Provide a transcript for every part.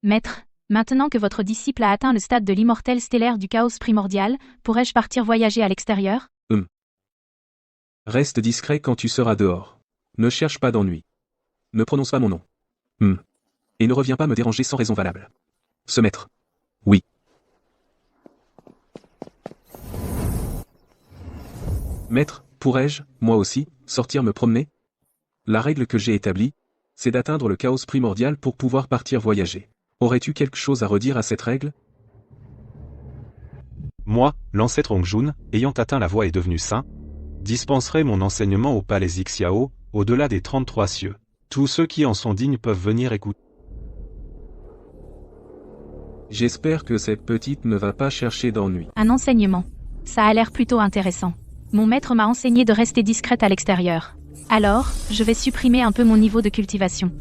Maître, maintenant que votre disciple a atteint le stade de l'immortel stellaire du chaos primordial, pourrais-je partir voyager à l'extérieur? Reste discret quand tu seras dehors. Ne cherche pas d'ennui. Ne prononce pas mon nom. Et ne reviens pas me déranger sans raison valable. Ce maître. Oui. Maître, pourrais-je, moi aussi, sortir me promener? La règle que j'ai établie, c'est d'atteindre le chaos primordial pour pouvoir partir voyager. Aurais-tu quelque chose à redire à cette règle? Moi, l'ancêtre Hongjun, ayant atteint la voie et devenu saint, dispenserai mon enseignement au palais Xiao, au-delà des 33 cieux. Tous ceux qui en sont dignes peuvent venir écouter. J'espère que cette petite ne va pas chercher d'ennui. Un enseignement. Ça a l'air plutôt intéressant. Mon maître m'a enseigné de rester discrète à l'extérieur. Alors, je vais supprimer un peu mon niveau de cultivation.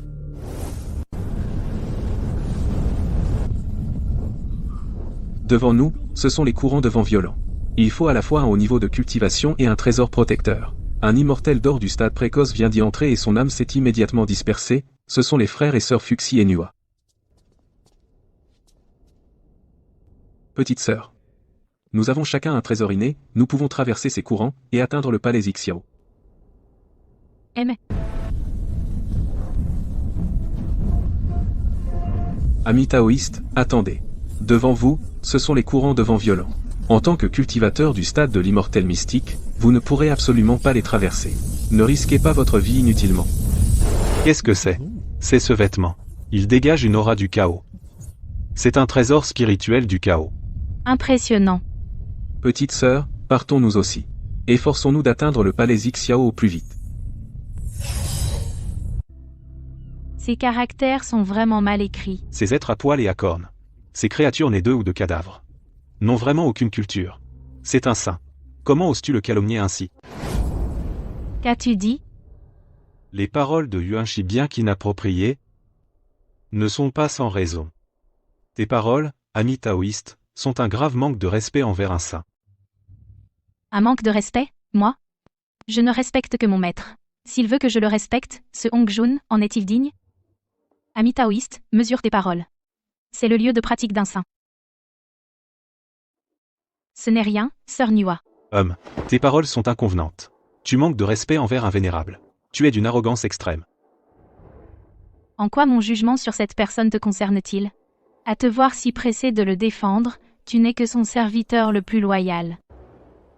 Devant nous, ce sont les courants de vent violents. Il faut à la fois un haut niveau de cultivation et un trésor protecteur. Un immortel d'or du stade précoce vient d'y entrer et son âme s'est immédiatement dispersée, ce sont les frères et sœurs Fuxi et Nua. Petite sœur. Nous avons chacun un trésor inné, nous pouvons traverser ces courants et atteindre le palais Xiao. Amis taoïstes, attendez. Devant vous, ce sont les courants de vent violents. En tant que cultivateur du stade de l'immortel mystique, vous ne pourrez absolument pas les traverser. Ne risquez pas votre vie inutilement. Qu'est-ce que c'est? C'est ce vêtement. Il dégage une aura du chaos. C'est un trésor spirituel du chaos. Impressionnant. Petite sœur, partons nous aussi. Efforçons-nous d'atteindre le palais Xiao au plus vite. Ces caractères sont vraiment mal écrits. Ces êtres à poils et à cornes. Ces créatures nées d'œufs ou de cadavres. N'ont vraiment aucune culture. C'est un saint. Comment oses-tu le calomnier ainsi? Qu'as-tu dit? Les paroles de Yuanshi bien qu'inappropriées ne sont pas sans raison. Tes paroles, ami taoïste, sont un grave manque de respect envers un saint. Un manque de respect, moi? Je ne respecte que mon maître. S'il veut que je le respecte, ce Hongjun, en est-il digne? Ami taoïste, mesure tes paroles. C'est le lieu de pratique d'un saint. Ce n'est rien, sœur Nua. Tes paroles sont inconvenantes. Tu manques de respect envers un vénérable. Tu es d'une arrogance extrême. En quoi mon jugement sur cette personne te concerne-t-il? À te voir si pressé de le défendre, tu n'es que son serviteur le plus loyal.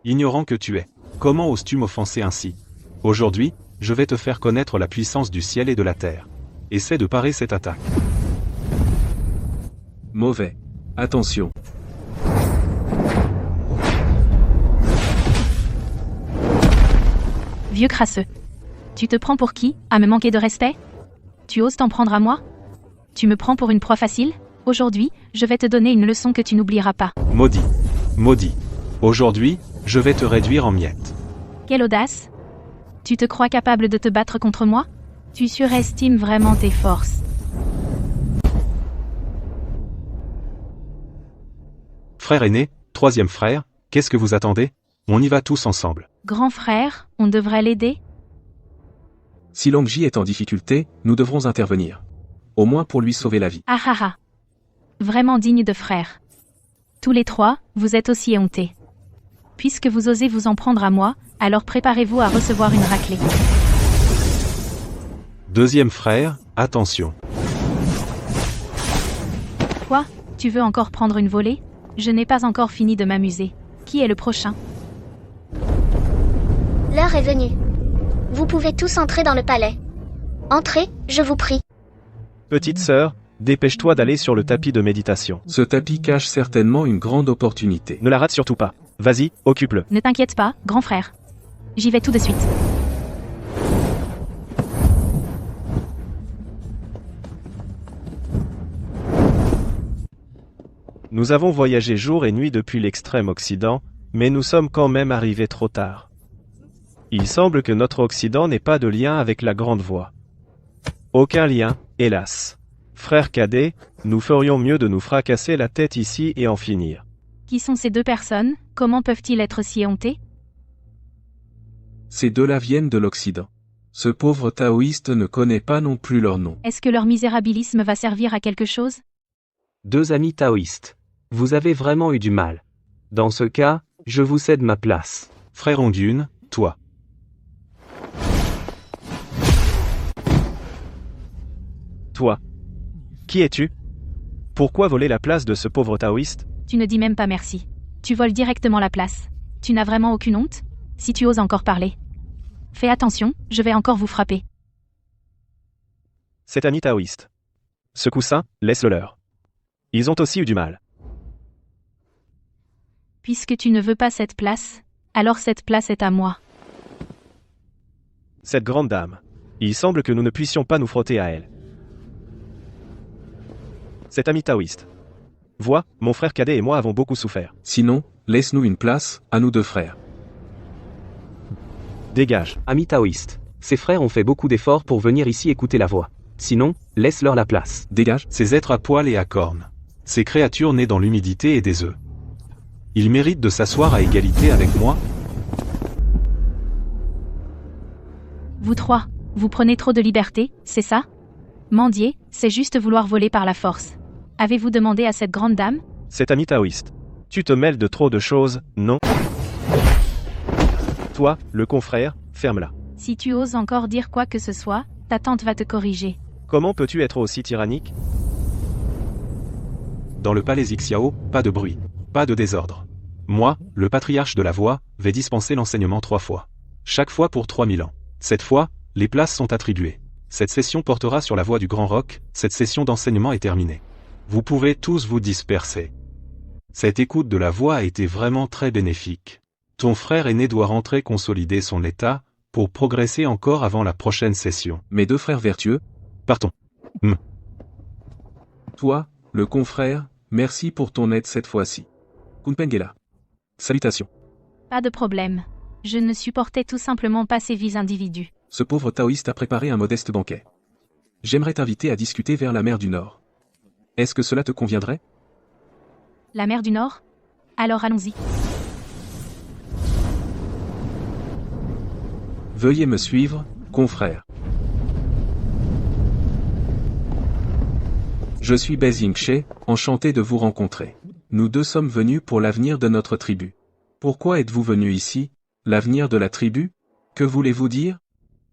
Ignorant que tu es, comment oses-tu m'offenser ainsi? Aujourd'hui, je vais te faire connaître la puissance du ciel et de la terre. Essaie de parer cette attaque. Mauvais. Attention. Vieux crasseux. Tu te prends pour qui, à me manquer de respect? Tu oses t'en prendre à moi? Tu me prends pour une proie facile? Aujourd'hui, je vais te donner une leçon que tu n'oublieras pas. Maudit. Maudit. Aujourd'hui, je vais te réduire en miettes. Quelle audace! Tu te crois capable de te battre contre moi? Tu surestimes vraiment tes forces. Frère aîné, troisième frère, qu'est-ce que vous attendez? On y va tous ensemble. Grand frère, on devrait l'aider? Si Longji est en difficulté, nous devrons intervenir. Au moins pour lui sauver la vie. Ah ah ah! Vraiment digne de frère. Tous les trois, vous êtes aussi éhontés. Puisque vous osez vous en prendre à moi, alors préparez-vous à recevoir une raclée. Deuxième frère, attention. Quoi? Tu veux encore prendre une volée? Je n'ai pas encore fini de m'amuser. Qui est le prochain? L'heure est venue. Vous pouvez tous entrer dans le palais. Entrez, je vous prie. Petite sœur, dépêche-toi d'aller sur le tapis de méditation. Ce tapis cache certainement une grande opportunité. Ne la rate surtout pas. Vas-y, occupe-le. Ne t'inquiète pas, grand frère. J'y vais tout de suite. Nous avons voyagé jour et nuit depuis l'extrême Occident, mais nous sommes quand même arrivés trop tard. Il semble que notre Occident n'ait pas de lien avec la Grande Voie. Aucun lien, hélas. Frère cadet, nous ferions mieux de nous fracasser la tête ici et en finir. Qui sont ces deux personnes? Comment peuvent-ils être si éhontés? Ces deux-là viennent de l'Occident. Ce pauvre taoïste ne connaît pas non plus leur nom. Est-ce que leur misérabilisme va servir à quelque chose? Deux amis taoïstes. Vous avez vraiment eu du mal. Dans ce cas, je vous cède ma place. Frère Ongyun, toi. Toi. Qui es-tu? Pourquoi voler la place de ce pauvre taoïste? Tu ne dis même pas merci. Tu voles directement la place. Tu n'as vraiment aucune honte? Si tu oses encore parler. Fais attention, je vais encore vous frapper. Cet ami taoïste. Ce coussin, laisse-le leur. Ils ont aussi eu du mal. Puisque tu ne veux pas cette place, alors cette place est à moi. Cette grande dame. Il semble que nous ne puissions pas nous frotter à elle. Cet ami taoïste. Vois, mon frère cadet et moi avons beaucoup souffert. Sinon, laisse-nous une place, à nous deux frères. Dégage. Amis taoïstes. Ces frères ont fait beaucoup d'efforts pour venir ici écouter la voix. Sinon, laisse-leur la place. Dégage. Ces êtres à poil et à cornes. Ces créatures nées dans l'humidité et des œufs. Ils méritent de s'asseoir à égalité avec moi. Vous trois, vous prenez trop de liberté, c'est ça? Mendier, c'est juste vouloir voler par la force. Avez-vous demandé à cette grande dame? Cet ami taoïste. Tu te mêles de trop de choses, non? Toi, le confrère, ferme-la. Si tu oses encore dire quoi que ce soit, ta tante va te corriger. Comment peux-tu être aussi tyrannique? Dans le palais Xiao, pas de bruit, pas de désordre. Moi, le patriarche de la voix, vais dispenser l'enseignement 3 fois. Chaque fois pour 3000 ans. Cette fois, les places sont attribuées. Cette session portera sur la voie du Grand Roc, cette session d'enseignement est terminée. Vous pouvez tous vous disperser. Cette écoute de la voix a été vraiment très bénéfique. Ton frère aîné doit rentrer consolider son état, pour progresser encore avant la prochaine session. Mes deux frères vertueux, Partons. toi, le confrère, merci pour ton aide cette fois-ci. Kunpeng est là. Salutations. Pas de problème. Je ne supportais tout simplement pas ces vies individus. Ce pauvre taoïste a préparé un modeste banquet. J'aimerais t'inviter à discuter vers la mer du Nord. Est-ce que cela te conviendrait? La mer du Nord? Alors allons-y. Veuillez me suivre, confrère. Je suis Bezingche, enchanté de vous rencontrer. Nous deux sommes venus pour l'avenir de notre tribu. Pourquoi êtes-vous venus ici? L'avenir de la tribu? Que voulez-vous dire?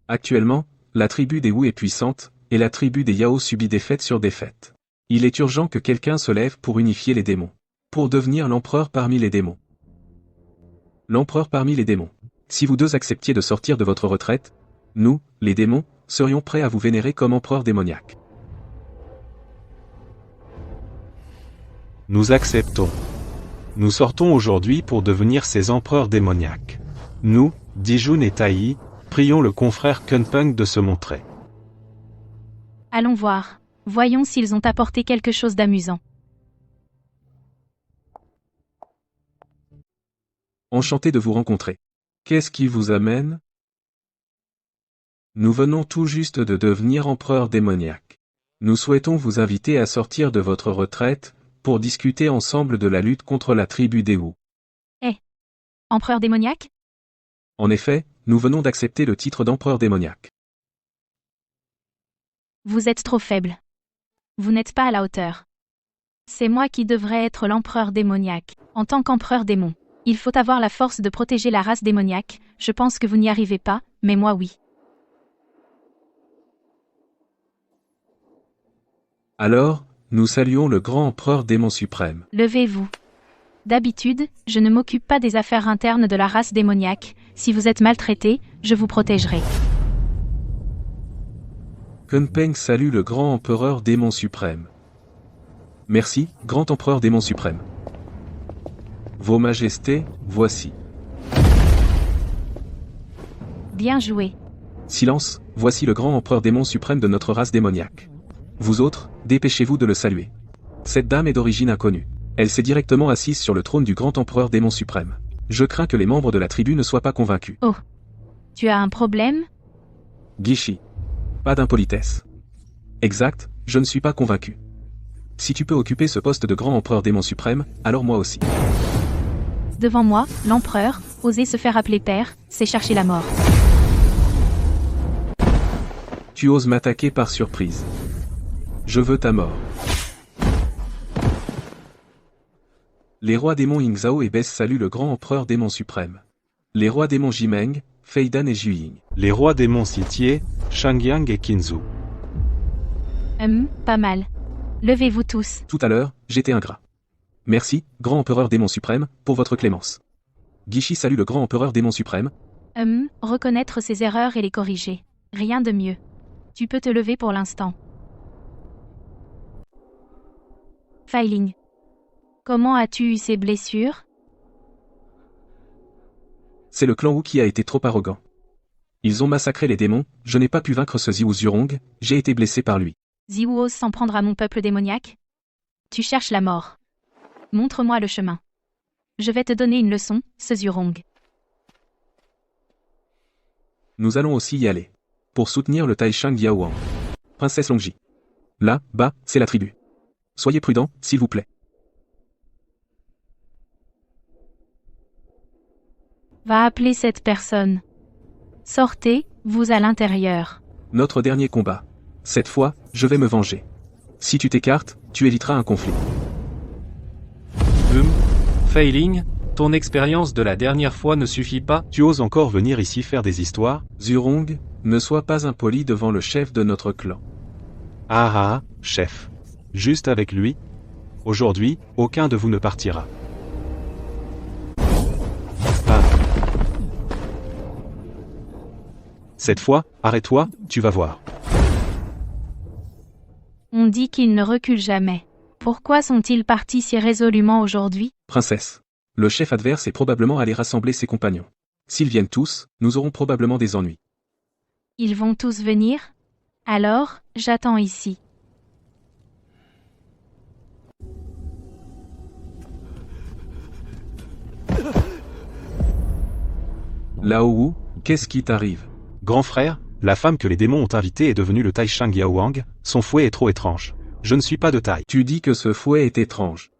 Actuellement, la tribu des Wu est puissante, et la tribu des Yao subit défaite sur défaite. Il est urgent que quelqu'un se lève pour unifier les démons. Pour devenir l'empereur parmi les démons. L'empereur parmi les démons. Si vous deux acceptiez de sortir de votre retraite, nous, les démons, serions prêts à vous vénérer comme empereur démoniaque. Nous acceptons. Nous sortons aujourd'hui pour devenir ces empereurs démoniaques. Nous, Dijun et Taï, prions le confrère Kunpeng de se montrer. Allons voir. Voyons s'ils ont apporté quelque chose d'amusant. Enchanté de vous rencontrer. Qu'est-ce qui vous amène? Nous venons tout juste de devenir empereur démoniaque. Nous souhaitons vous inviter à sortir de votre retraite, pour discuter ensemble de la lutte contre la tribu des Wu. Empereur démoniaque? En effet, nous venons d'accepter le titre d'empereur démoniaque. Vous êtes trop faible. Vous n'êtes pas à la hauteur. C'est moi qui devrais être l'empereur démoniaque. En tant qu'empereur démon, il faut avoir la force de protéger la race démoniaque. Je pense que vous n'y arrivez pas, mais moi oui. Alors, nous saluons le grand empereur démon suprême. Levez-vous. D'habitude, je ne m'occupe pas des affaires internes de la race démoniaque. Si vous êtes maltraité, je vous protégerai. Kunpeng salue le grand empereur démon suprême. Merci, grand empereur démon suprême. Vos majestés, voici. Bien joué. Silence, voici le grand empereur démon suprême de notre race démoniaque. Vous autres, dépêchez-vous de le saluer. Cette dame est d'origine inconnue. Elle s'est directement assise sur le trône du grand empereur démon suprême. Je crains que les membres de la tribu ne soient pas convaincus. Oh. Tu as un problème? Gishi. Pas d'impolitesse. Exact, je ne suis pas convaincu. Si tu peux occuper ce poste de grand empereur démon suprême, alors moi aussi. Devant moi, l'empereur, oser se faire appeler père, c'est chercher la mort. Tu oses m'attaquer par surprise. Je veux ta mort. Les rois démons Yingzhao et Bess saluent le grand empereur démon suprême. Les rois démons Jimeng, Feidan et Juying. Les rois démons Sitier, Shangyang et Qinzu. Pas mal. Levez-vous tous. Tout à l'heure, j'étais ingrat. Merci, grand empereur démon suprême, pour votre clémence. Gishi salue le grand empereur démon suprême. Reconnaître ses erreurs et les corriger. Rien de mieux. Tu peux te lever pour l'instant. Failing. Comment as-tu eu ces blessures? C'est le clan Wu qui a été trop arrogant. Ils ont massacré les démons, je n'ai pas pu vaincre ce Ziwu Zhurong, j'ai été blessé par lui. Ziwu ose s'en prendre à mon peuple démoniaque? Tu cherches la mort. Montre-moi le chemin. Je vais te donner une leçon, ce Zhurong. Nous allons aussi y aller. Pour soutenir le Taishang Yaoang. Princesse Longji. Là, bas, c'est la tribu. Soyez prudents, s'il vous plaît. Va appeler cette personne. Sortez, vous à l'intérieur. Notre dernier combat. Cette fois, je vais me venger. Si tu t'écartes, tu éviteras un conflit. Failing, ton expérience de la dernière fois ne suffit pas? Tu oses encore venir ici faire des histoires? Zhurong, ne sois pas impoli devant le chef de notre clan. Ah, chef. Juste avec lui? Aujourd'hui, aucun de vous ne partira. Ah. Cette fois, arrête-toi, tu vas voir. On dit qu'ils ne reculent jamais. Pourquoi sont-ils partis si résolument aujourd'hui? Princesse. Le chef adverse est probablement allé rassembler ses compagnons. S'ils viennent tous, nous aurons probablement des ennuis. Ils vont tous venir? Alors, j'attends ici. Lao Wu, qu'est-ce qui t'arrive? Grand frère, la femme que les démons ont invitée est devenue le Taishang Yaoang, son fouet est trop étrange. Je ne suis pas de taille. Tu dis que ce fouet est étrange.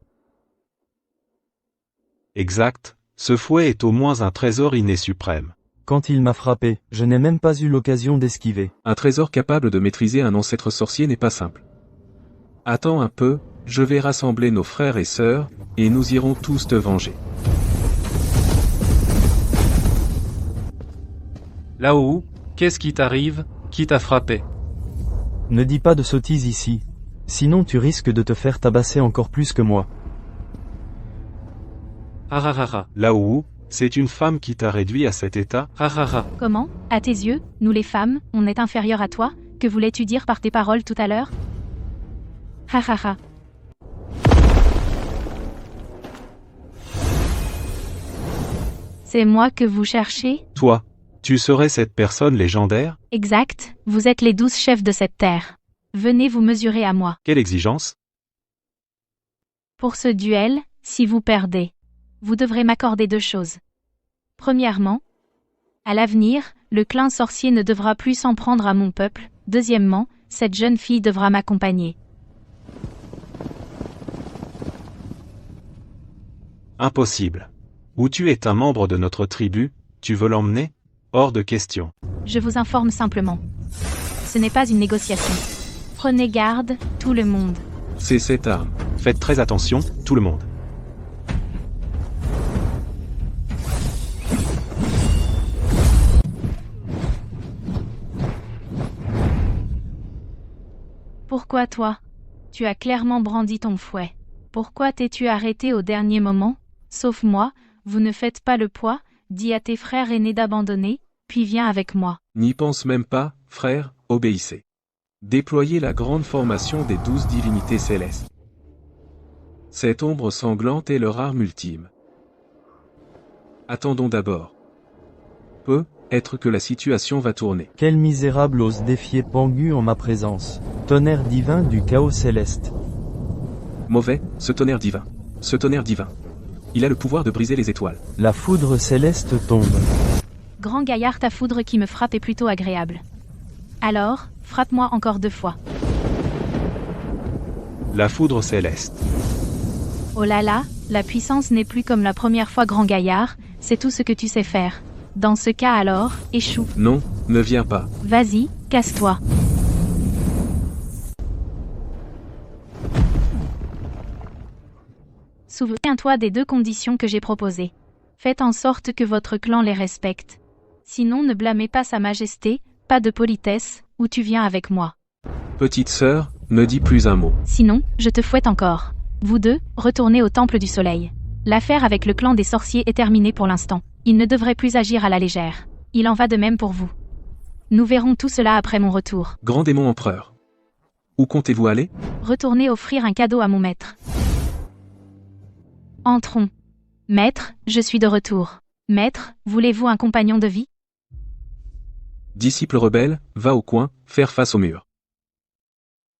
Exact, ce fouet est au moins un trésor inné suprême. Quand il m'a frappé, je n'ai même pas eu l'occasion d'esquiver. Un trésor capable de maîtriser un ancêtre sorcier n'est pas simple. Attends un peu, je vais rassembler nos frères et sœurs, et nous irons tous te venger. Lao, qu'est-ce qui t'arrive? Qui t'a frappé? Ne dis pas de sottises ici. Sinon tu risques de te faire tabasser encore plus que moi. Lao, c'est une femme qui t'a réduit à cet état? Comment? À tes yeux, nous les femmes, on est inférieurs à toi? Que voulais-tu dire par tes paroles tout à l'heure? C'est moi que vous cherchez? Toi, tu serais cette personne légendaire? Exact, vous êtes les 12 chefs de cette terre. Venez vous mesurer à moi. Quelle exigence? Pour ce duel, si vous perdez, vous devrez m'accorder 2 choses. Premièrement, à l'avenir, le clan sorcier ne devra plus s'en prendre à mon peuple. Deuxièmement, cette jeune fille devra m'accompagner. Impossible. Ou tu es un membre de notre tribu, tu veux l'emmener? Hors de question. Je vous informe simplement. Ce n'est pas une négociation. Prenez garde, tout le monde. C'est cette arme. Faites très attention, tout le monde. Pourquoi toi? Tu as clairement brandi ton fouet. Pourquoi t'es-tu arrêté au dernier moment? Sauf moi, vous ne faites pas le poids, dis à tes frères aînés d'abandonner, puis viens avec moi. N'y pense même pas, frère, obéissez. Déployez la grande formation des 12 divinités célestes. Cette ombre sanglante est leur arme ultime. Attendons d'abord. Peut-être que la situation va tourner. Quel misérable ose défier Pangu en ma présence. Tonnerre divin du chaos céleste. Mauvais, ce tonnerre divin. Ce tonnerre divin. Il a le pouvoir de briser les étoiles. La foudre céleste tombe. Grand gaillard, ta foudre qui me frappe est plutôt agréable. Alors, frappe-moi encore 2 fois. La foudre céleste. Oh là là, la puissance n'est plus comme la première fois, grand gaillard, c'est tout ce que tu sais faire. Dans ce cas alors, échoue. Non, ne viens pas. Vas-y, casse-toi. Souviens-toi des 2 conditions que j'ai proposées. Faites en sorte que votre clan les respecte. Sinon ne blâmez pas Sa Majesté, pas de politesse, ou tu viens avec moi. Petite sœur, ne dis plus un mot. Sinon, je te fouette encore. Vous deux, retournez au Temple du Soleil. L'affaire avec le clan des sorciers est terminée pour l'instant. Ils ne devraient plus agir à la légère. Il en va de même pour vous. Nous verrons tout cela après mon retour. Grand démon empereur. Où comptez-vous aller? Retournez offrir un cadeau à mon maître. Entrons. Maître, je suis de retour. Maître, voulez-vous un compagnon de vie? Disciple rebelle, va au coin, faire face au mur.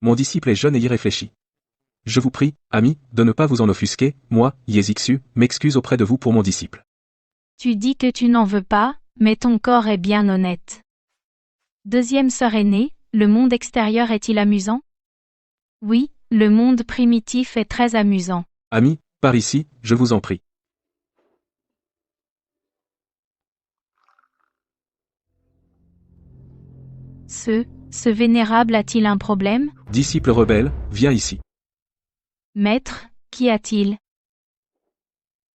Mon disciple est jeune et irréfléchi. Je vous prie, ami, de ne pas vous en offusquer, moi, Yezixu, m'excuse auprès de vous pour mon disciple. Tu dis que tu n'en veux pas, mais ton corps est bien honnête. Deuxième sœur aînée, le monde extérieur est-il amusant? Oui, le monde primitif est très amusant. Ami, par ici, je vous en prie. Ce vénérable a-t-il un problème? Disciple rebelle, viens ici. Maître, qu'y a-t-il?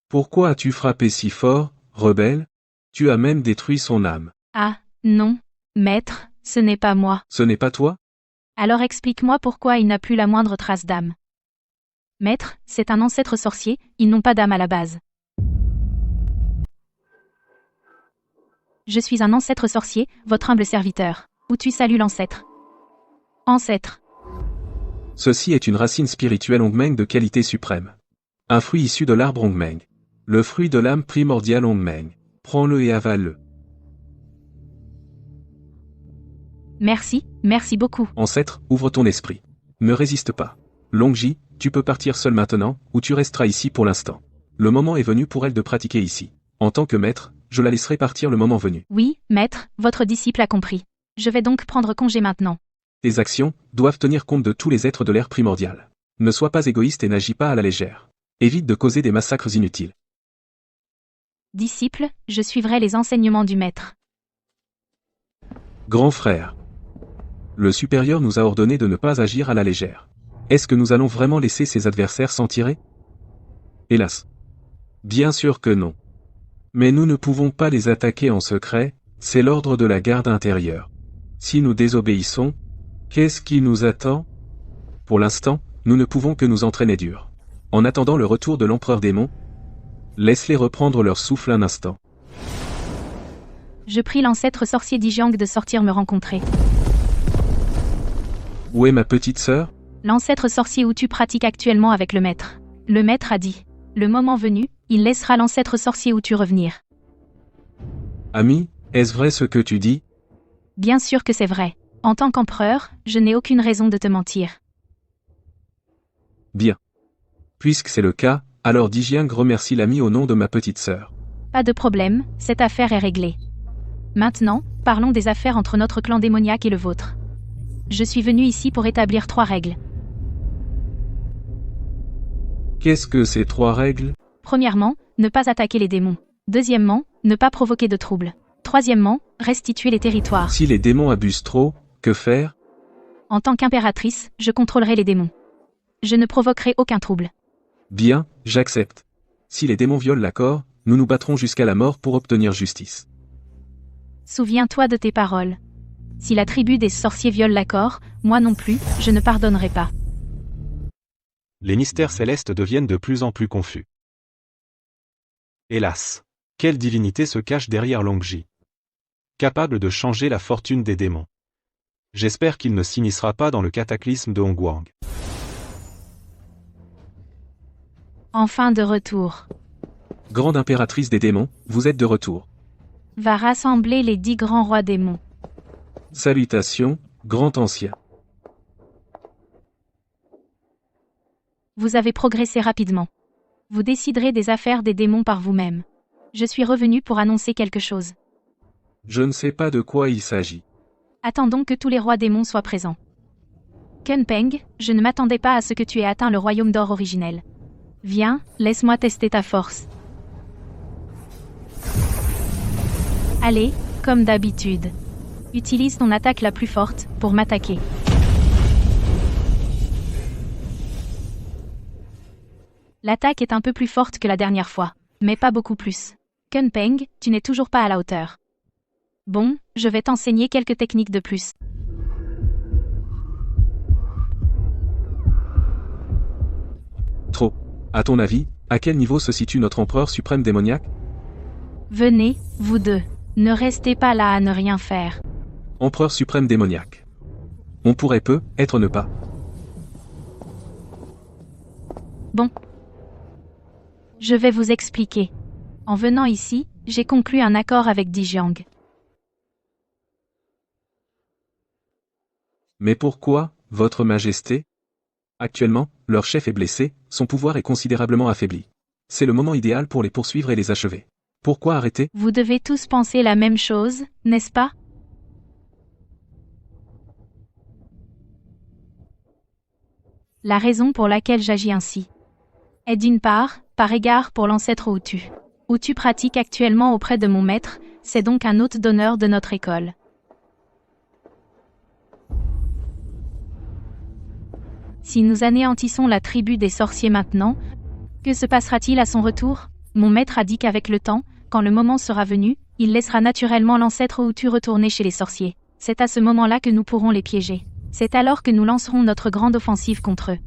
Pourquoi as-tu frappé si fort, rebelle? Tu as même détruit son âme. Ah, non, maître, ce n'est pas moi. Ce n'est pas toi? Alors explique-moi pourquoi il n'a plus la moindre trace d'âme. Maître, c'est un ancêtre sorcier, ils n'ont pas d'âme à la base. Je suis un ancêtre sorcier, votre humble serviteur. Où tu salues l'ancêtre. Ancêtre. Ceci est une racine spirituelle Ongmeng de qualité suprême. Un fruit issu de l'arbre Ongmeng. Le fruit de l'âme primordiale Ongmeng. Prends-le et avale-le. Merci, merci beaucoup. Ancêtre, ouvre ton esprit. Ne résiste pas. Longji, tu peux partir seul maintenant, ou tu resteras ici pour l'instant. Le moment est venu pour elle de pratiquer ici. En tant que maître, je la laisserai partir le moment venu. Oui, maître, votre disciple a compris. Je vais donc prendre congé maintenant. Tes actions doivent tenir compte de tous les êtres de l'ère primordiale. Ne sois pas égoïste et n'agis pas à la légère. Évite de causer des massacres inutiles. Disciple, je suivrai les enseignements du maître. Grand frère. Le supérieur nous a ordonné de ne pas agir à la légère. Est-ce que nous allons vraiment laisser ses adversaires s'en tirer? Hélas. Bien sûr que non. Mais nous ne pouvons pas les attaquer en secret, c'est l'ordre de la garde intérieure. Si nous désobéissons, qu'est-ce qui nous attend? Pour l'instant, nous ne pouvons que nous entraîner dur. En attendant le retour de l'empereur démon, laisse-les reprendre leur souffle un instant. Je prie l'ancêtre sorcier Dijiang de sortir me rencontrer. Où est ma petite sœur? L'ancêtre sorcier où tu pratiques actuellement avec le maître. Le maître a dit. Le moment venu, il laissera l'ancêtre sorcier où tu revenir. Ami, est-ce vrai ce que tu dis? Bien sûr que c'est vrai. En tant qu'empereur, je n'ai aucune raison de te mentir. Bien. Puisque c'est le cas, alors Dijiang remercie l'ami au nom de ma petite sœur. Pas de problème, cette affaire est réglée. Maintenant, parlons des affaires entre notre clan démoniaque et le vôtre. Je suis venu ici pour établir 3 règles. Qu'est-ce que ces 3 règles? Premièrement, ne pas attaquer les démons. Deuxièmement, ne pas provoquer de troubles. Troisièmement, restituer les territoires. Si les démons abusent trop, que faire? En tant qu'impératrice, je contrôlerai les démons. Je ne provoquerai aucun trouble. Bien, j'accepte. Si les démons violent l'accord, nous nous battrons jusqu'à la mort pour obtenir justice. Souviens-toi de tes paroles. Si la tribu des sorciers viole l'accord, moi non plus, je ne pardonnerai pas. Les mystères célestes deviennent de plus en plus confus. Hélas. Quelle divinité se cache derrière Longji? Capable de changer la fortune des démons. J'espère qu'il ne s'initiera pas dans le cataclysme de Hongwang. Enfin de retour. Grande impératrice des démons, vous êtes de retour. Va rassembler les 10 grands rois démons. Salutations, grand ancien. Vous avez progressé rapidement. Vous déciderez des affaires des démons par vous-même. Je suis revenu pour annoncer quelque chose. Je ne sais pas de quoi il s'agit. Attendons que tous les rois démons soient présents. Kunpeng, je ne m'attendais pas à ce que tu aies atteint le royaume d'or originel. Viens, laisse-moi tester ta force. Allez, comme d'habitude. Utilise ton attaque la plus forte pour m'attaquer. L'attaque est un peu plus forte que la dernière fois, mais pas beaucoup plus. Kunpeng, tu n'es toujours pas à la hauteur. Bon, je vais t'enseigner quelques techniques de plus. Trop. À ton avis, à quel niveau se situe notre empereur suprême démoniaque? Venez, vous deux. Ne restez pas là à ne rien faire. Empereur suprême démoniaque. On pourrait être ne pas. Bon. Je vais vous expliquer. En venant ici, j'ai conclu un accord avec Dijiang. Mais pourquoi, votre majesté? Actuellement, leur chef est blessé, son pouvoir est considérablement affaibli. C'est le moment idéal pour les poursuivre et les achever. Pourquoi arrêter? Vous devez tous penser la même chose, n'est-ce pas? La raison pour laquelle j'agis ainsi est d'une part, par égard pour l'ancêtre Outu. Outu pratique actuellement auprès de mon maître, c'est donc un hôte d'honneur de notre école. Si nous anéantissons la tribu des sorciers maintenant, que se passera-t-il à son retour? Mon maître a dit qu'avec le temps, quand le moment sera venu, il laissera naturellement l'ancêtre Outu retourner chez les sorciers. C'est à ce moment-là que nous pourrons les piéger. C'est alors que nous lancerons notre grande offensive contre eux.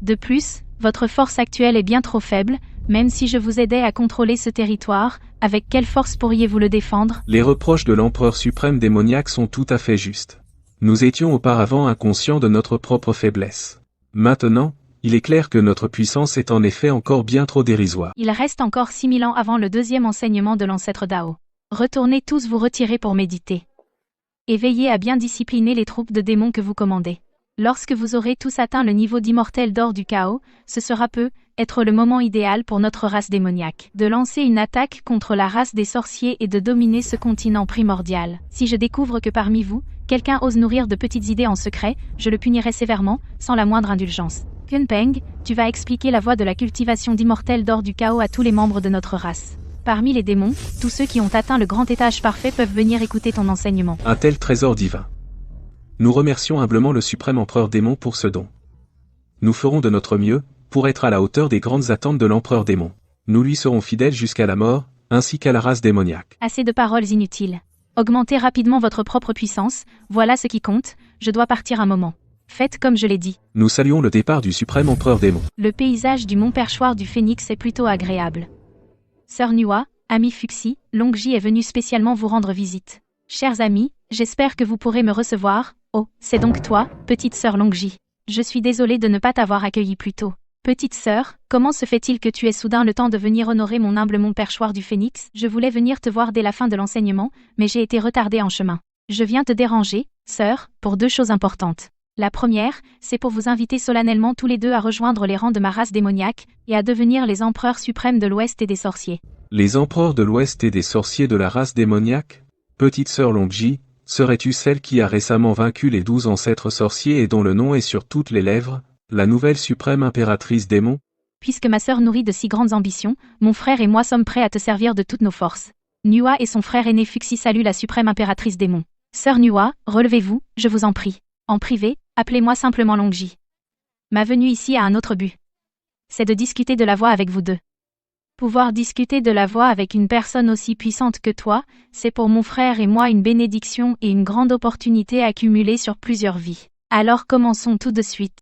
De plus, votre force actuelle est bien trop faible, même si je vous aidais à contrôler ce territoire, avec quelle force pourriez-vous le défendre? Les reproches de l'empereur suprême démoniaque sont tout à fait justes. Nous étions auparavant inconscients de notre propre faiblesse. Maintenant, il est clair que notre puissance est en effet encore bien trop dérisoire. Il reste encore 6000 ans avant le deuxième enseignement de l'ancêtre Dao. Retournez tous vous retirer pour méditer. Et veillez à bien discipliner les troupes de démons que vous commandez. Lorsque vous aurez tous atteint le niveau d'immortel d'or du chaos, ce sera être le moment idéal pour notre race démoniaque, de lancer une attaque contre la race des sorciers et de dominer ce continent primordial. Si je découvre que parmi vous, quelqu'un ose nourrir de petites idées en secret, je le punirai sévèrement, sans la moindre indulgence. Kunpeng, tu vas expliquer la voie de la cultivation d'immortel d'or du chaos à tous les membres de notre race. Parmi les démons, tous ceux qui ont atteint le grand étage parfait peuvent venir écouter ton enseignement. Un tel trésor divin. Nous remercions humblement le suprême empereur démon pour ce don. Nous ferons de notre mieux, pour être à la hauteur des grandes attentes de l'empereur démon. Nous lui serons fidèles jusqu'à la mort, ainsi qu'à la race démoniaque. Assez de paroles inutiles. Augmentez rapidement votre propre puissance, voilà ce qui compte, je dois partir un moment. Faites comme je l'ai dit. Nous saluons le départ du suprême empereur démon. Le paysage du mont perchoir du Phénix est plutôt agréable. Sœur Nua, ami Fuxi, Longji est venu spécialement vous rendre visite. Chers amis, j'espère que vous pourrez me recevoir. Oh, c'est donc toi, petite sœur Longji. Je suis désolée de ne pas t'avoir accueillie plus tôt. Petite sœur, comment se fait-il que tu aies soudain le temps de venir honorer mon humble mont perchoir du Phénix? Je voulais venir te voir dès la fin de l'enseignement, mais j'ai été retardée en chemin. Je viens te déranger, sœur, pour 2 choses importantes. La première, c'est pour vous inviter solennellement tous les deux à rejoindre les rangs de ma race démoniaque, et à devenir les empereurs suprêmes de l'Ouest et des sorciers. Les empereurs de l'Ouest et des sorciers de la race démoniaque? Petite sœur Longji, serais-tu celle qui a récemment vaincu les 12 ancêtres sorciers et dont le nom est sur toutes les lèvres, la nouvelle suprême impératrice démon? Puisque ma sœur nourrit de si grandes ambitions, mon frère et moi sommes prêts à te servir de toutes nos forces. Nua et son frère aîné Fuxi saluent la suprême impératrice démon. Sœur Nua, relevez-vous, je vous en prie. En privé, appelez-moi simplement Longji. Ma venue ici a un autre but. C'est de discuter de la voie avec vous deux. Pouvoir discuter de la voie avec une personne aussi puissante que toi, c'est pour mon frère et moi une bénédiction et une grande opportunité accumulée sur plusieurs vies. Alors commençons tout de suite.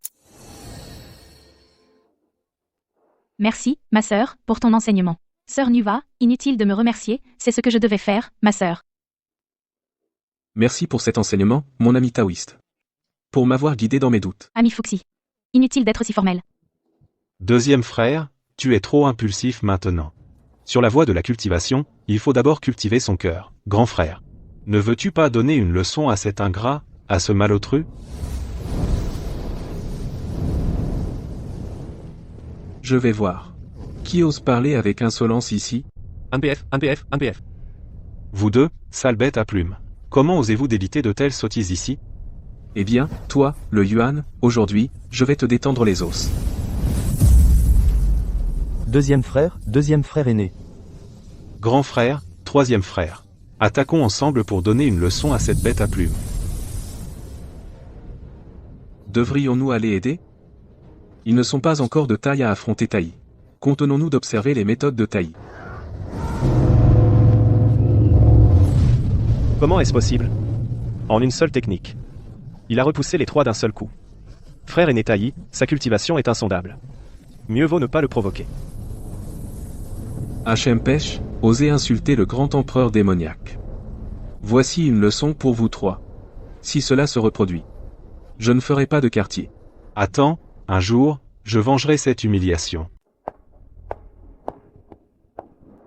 Merci, ma sœur, pour ton enseignement. Sœur Nuva, inutile de me remercier, c'est ce que je devais faire, ma sœur. Merci pour cet enseignement, mon ami taoïste. Pour m'avoir guidé dans mes doutes. Ami Fuxi. Inutile d'être si formel. Deuxième frère, tu es trop impulsif maintenant. Sur la voie de la cultivation, il faut d'abord cultiver son cœur, grand frère. Ne veux-tu pas donner une leçon à cet ingrat, à ce malotru? Je vais voir. Qui ose parler avec insolence ici? Un PF. Vous deux, sale bête à plumes. Comment osez-vous débiter de telles sottises ici? Eh bien, toi, le Yuan, aujourd'hui, je vais te détendre les os. Deuxième frère aîné. Grand frère, troisième frère. Attaquons ensemble pour donner une leçon à cette bête à plumes. Devrions-nous aller aider? Ils ne sont pas encore de taille à affronter Taï. Contenons-nous d'observer les méthodes de Taï. Comment est-ce possible? En une seule technique. Il a repoussé les trois d'un seul coup. Frère aîné Taï, sa cultivation est insondable. Mieux vaut ne pas le provoquer. Hempèche, osez insulter le grand empereur démoniaque. Voici une leçon pour vous trois. Si cela se reproduit, je ne ferai pas de quartier. Attends, un jour, je vengerai cette humiliation.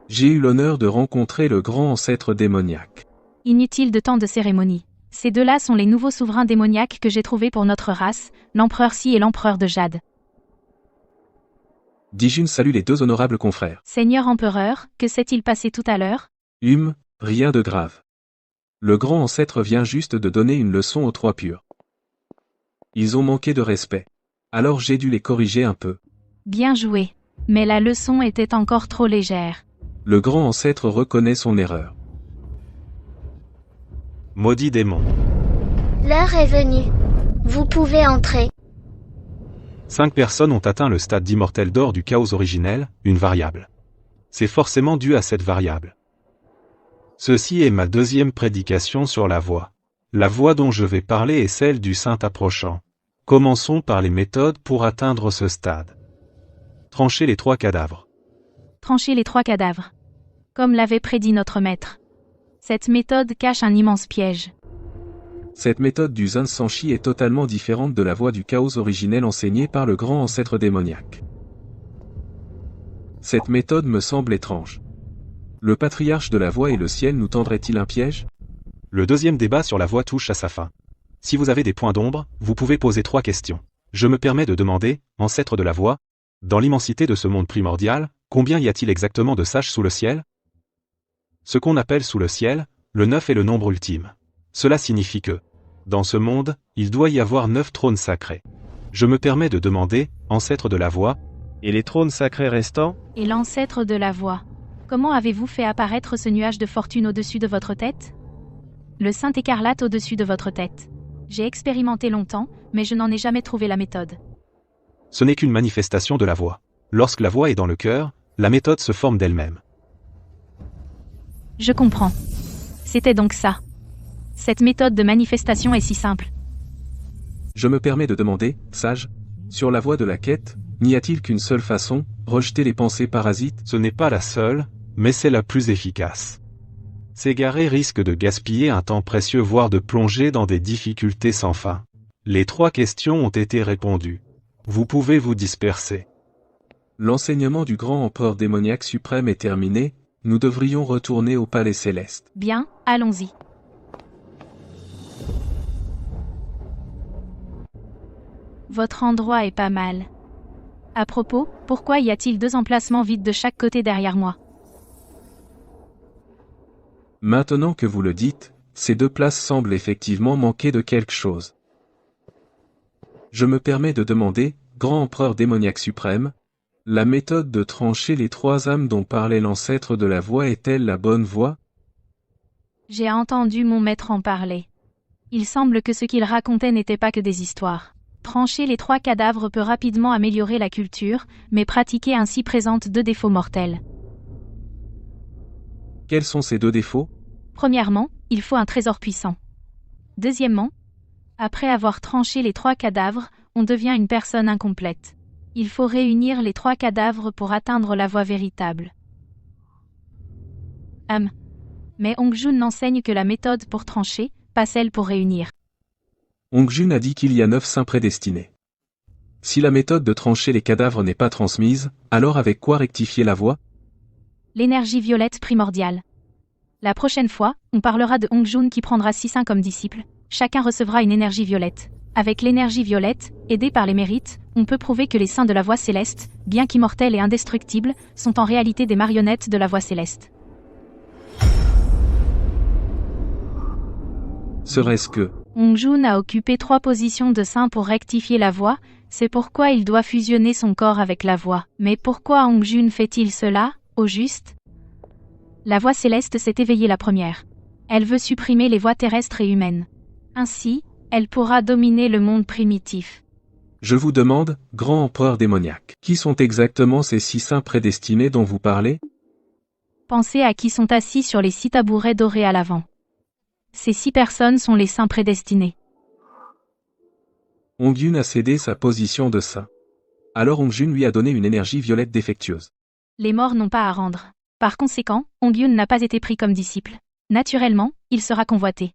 J'ai eu l'honneur de rencontrer le grand ancêtre démoniaque. Inutile de tant de cérémonies. Ces deux-là sont les nouveaux souverains démoniaques que j'ai trouvés pour notre race, l'empereur Si et l'empereur de Jade. Dijun salue les deux honorables confrères. Seigneur empereur, que s'est-il passé tout à l'heure? Rien de grave. Le grand ancêtre vient juste de donner une leçon aux trois purs. Ils ont manqué de respect. Alors j'ai dû les corriger un peu. Bien joué. Mais la leçon était encore trop légère. Le grand ancêtre reconnaît son erreur. Maudit démon. L'heure est venue. Vous pouvez entrer. 5 personnes ont atteint le stade d'immortel d'or du chaos originel, une variable. C'est forcément dû à cette variable. Ceci est ma deuxième prédication sur la voie. La voie dont je vais parler est celle du saint approchant. Commençons par les méthodes pour atteindre ce stade. Trancher les 3 cadavres. Trancher les 3 cadavres. Comme l'avait prédit notre maître. Cette méthode cache un immense piège. Cette méthode du Zan Sanchi est totalement différente de la voie du chaos originel enseignée par le grand ancêtre démoniaque. Cette méthode me semble étrange. Le patriarche de la voie et le ciel nous tendrait-il un piège? Le deuxième débat sur la voie touche à sa fin. Si vous avez des points d'ombre, vous pouvez poser 3 questions. Je me permets de demander, ancêtre de la voie, dans l'immensité de ce monde primordial, combien y a-t-il exactement de sages sous le ciel? Ce qu'on appelle sous le ciel, le 9 est le nombre ultime. Cela signifie que, dans ce monde, il doit y avoir 9 trônes sacrés. Je me permets de demander, ancêtre de la voie, Et les trônes sacrés restants? Et l'ancêtre de la voie. Comment avez-vous fait apparaître ce nuage de fortune au-dessus de votre tête? Le saint écarlate au-dessus de votre tête. J'ai expérimenté longtemps, mais je n'en ai jamais trouvé la méthode. ce n'est qu'une manifestation de la voie. Lorsque la voie est dans le cœur, la méthode se forme d'elle-même. Je comprends. C'était donc ça. Cette méthode de manifestation est si simple. Je me permets de demander, sage, sur la voie de la quête, n'y a-t-il qu'une seule façon, rejeter les pensées parasites? Ce n'est pas la seule, mais c'est la plus efficace. S'égarer risque de gaspiller un temps précieux voire de plonger dans des difficultés sans fin. Les 3 questions ont été répondues. Vous pouvez vous disperser. L'enseignement du grand empereur démoniaque suprême est terminé, nous devrions retourner au palais céleste. Bien, allons-y. Votre endroit est pas mal. À propos, pourquoi y a-t-il 2 emplacements vides de chaque côté derrière moi? Maintenant que vous le dites, ces 2 places semblent effectivement manquer de quelque chose. Je me permets de demander, grand empereur démoniaque suprême, la méthode de trancher les 3 âmes dont parlait l'ancêtre de la voie est-elle la bonne voie? J'ai entendu mon maître en parler. Il semble que ce qu'il racontait n'était pas que des histoires. Trancher les 3 cadavres peut rapidement améliorer la culture, mais pratiquer ainsi présente 2 défauts mortels. Quels sont ces 2 défauts? Premièrement, il faut un trésor puissant. Deuxièmement, après avoir tranché les 3 cadavres, on devient une personne incomplète. Il faut réunir les 3 cadavres pour atteindre la voie véritable. Mais Hongjun n'enseigne que la méthode pour trancher, pas celle pour réunir. Hongjun a dit qu'il y a 9 saints prédestinés. Si la méthode de trancher les cadavres n'est pas transmise, alors avec quoi rectifier la voie? L'énergie violette primordiale. La prochaine fois, on parlera de Hongjun qui prendra 6 saints comme disciples. Chacun recevra une énergie violette. Avec l'énergie violette, aidée par les mérites, on peut prouver que les saints de la voie céleste, bien qu'immortels et indestructibles, sont en réalité des marionnettes de la voie céleste. Serait-ce que Hongjun a occupé 3 positions de saint pour rectifier la voie, c'est pourquoi il doit fusionner son corps avec la voie. Mais pourquoi Hongjun fait-il cela, au juste? La voie céleste s'est éveillée la première. Elle veut supprimer les voies terrestres et humaines. Ainsi, elle pourra dominer le monde primitif. Je vous demande, grand empereur démoniaque, qui sont exactement ces 6 saints prédestinés dont vous parlez? Pensez à qui sont assis sur les 6 tabourets dorés à l'avant. Ces 6 personnes sont les saints prédestinés. Hongyun a cédé sa position de saint. Alors Hongjun lui a donné une énergie violette défectueuse. Les morts n'ont pas à rendre. Par conséquent, Hongyun n'a pas été pris comme disciple. Naturellement, il sera convoité.